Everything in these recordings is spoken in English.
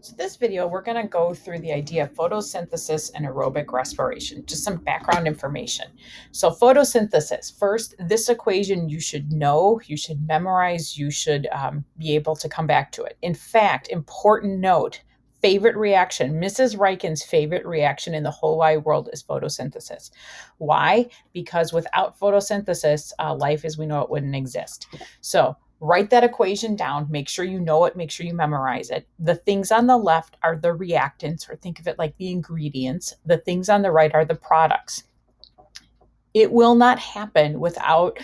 So this video, we're going to go through the idea of photosynthesis and aerobic respiration, just some background information. So photosynthesis, first, this equation you should know, you should memorize, you should be able to come back to it. In fact, important note, favorite reaction, Mrs. Riken's favorite reaction in the whole wide world is photosynthesis. Why? Because without photosynthesis, life as we know it wouldn't exist. So write that equation down. Make sure you know it. Make sure you memorize it. The things on the left are the reactants, or think of it like the ingredients. The things on the right are the products. It will not happen without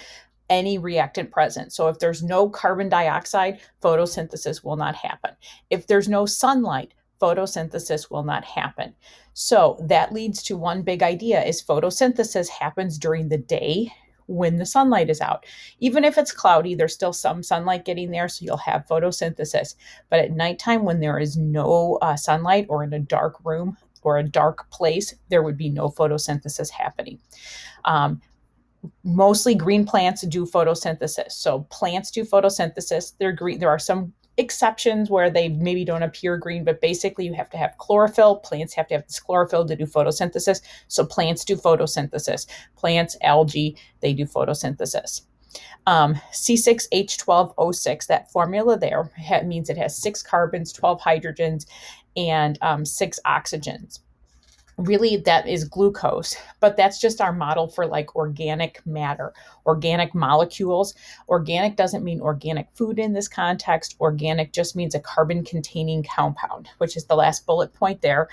any reactant present. So if there's no carbon dioxide, photosynthesis will not happen. If there's no sunlight, photosynthesis will not happen. So that leads to one big idea is photosynthesis happens during the day when the sunlight is out. Even if it's cloudy, there's still some sunlight getting there, so you'll have photosynthesis. But at nighttime, when there is no sunlight or in a dark room or a dark place, there would be no photosynthesis happening. Mostly green plants do photosynthesis. So plants do photosynthesis. They're green. There are some exceptions where they maybe don't appear green, but basically you have to have chlorophyll. Plants have to have this chlorophyll to do photosynthesis. So plants do photosynthesis. Plants, algae, they do photosynthesis. C6H12O6, that formula there means it has 6 carbons, 12 hydrogens, and 6 oxygens. Really, that is glucose, but that's just our model for like organic matter, organic molecules. Organic doesn't mean organic food in this context. Organic just means a carbon containing compound, which is the last bullet point there.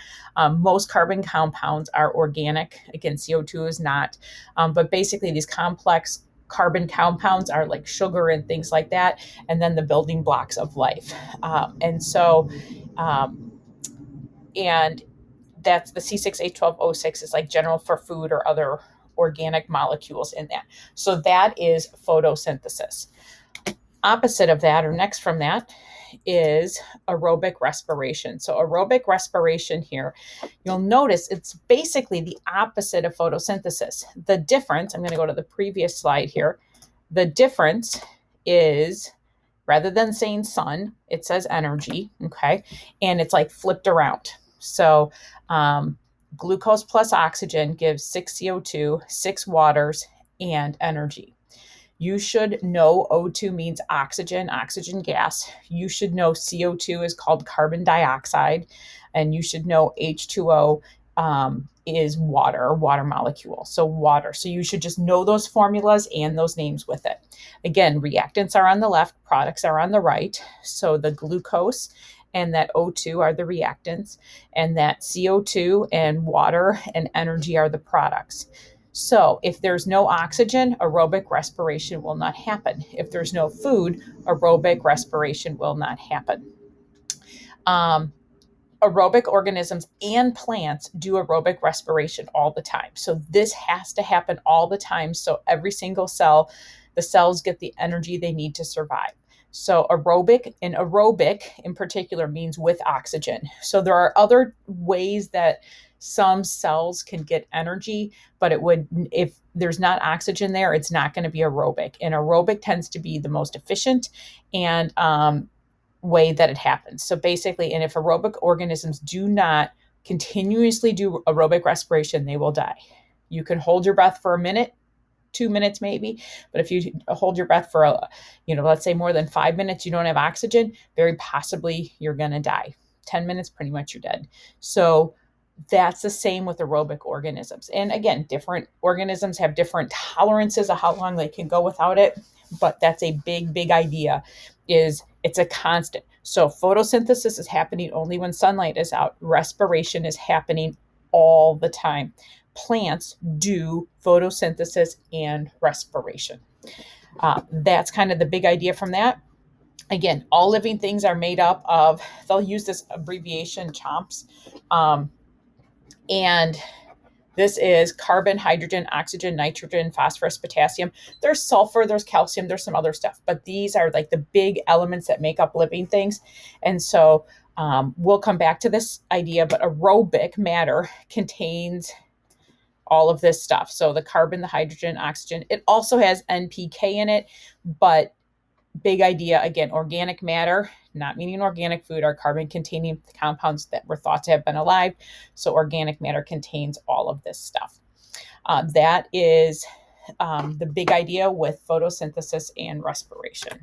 Most carbon compounds are organic. Again, CO2 is not, but basically these complex carbon compounds are like sugar and things like that, and then the building blocks of life. And that's the C6H12O6 is like general for food or other organic molecules in that. So that is photosynthesis. Opposite of that, or next from that, is aerobic respiration. So aerobic respiration here, you'll notice it's basically the opposite of photosynthesis. The difference, I'm going to go to the previous slide here. The difference is rather than saying sun, it says energy, okay? And it's like flipped around. So glucose plus oxygen gives 6 CO2, 6 waters, and energy. You should know O2 means oxygen gas. You should know CO2 is called carbon dioxide. And you should know H2O is water molecule. So water. So you should just know those formulas and those names with it. Again, reactants are on the left, products are on the right. So the glucose and that O2 are the reactants, and that CO2 and water and energy are the products. So if there's no oxygen, aerobic respiration will not happen. If there's no food, aerobic respiration will not happen. Aerobic organisms and plants do aerobic respiration all the time. So this has to happen all the time. So every single cell, the cells get the energy they need to survive. So aerobic in particular means with oxygen. So there are other ways that some cells can get energy, but if there's not oxygen there, it's not going to be aerobic. And aerobic tends to be the most efficient and way that it happens. So basically, and if aerobic organisms do not continuously do aerobic respiration, they will die. You can hold your breath for a minute, 2 minutes maybe, but if you hold your breath for let's say more than 5 minutes, you don't have oxygen, very possibly you're going to die. 10 minutes, pretty much you're dead. So that's the same with aerobic organisms. And again, different organisms have different tolerances of how long they can go without it, but that's a big idea, is it's a constant. So photosynthesis is happening only when sunlight is out. Respiration is happening all the time. Plants do photosynthesis and respiration. That's kind of the big idea from that. Again, all living things are made up of, they'll use this abbreviation CHOMPS, and this is carbon, hydrogen, oxygen, nitrogen, phosphorus, potassium. There's sulfur, there's calcium, there's some other stuff, but these are like the big elements that make up living things. And so we'll come back to this idea, but aerobic matter contains all of this stuff. So the carbon, the hydrogen, oxygen, it also has NPK in it, but big idea, again, organic matter not meaning organic food, are carbon-containing compounds that were thought to have been alive. So organic matter contains all of this stuff. That is the big idea with photosynthesis and respiration.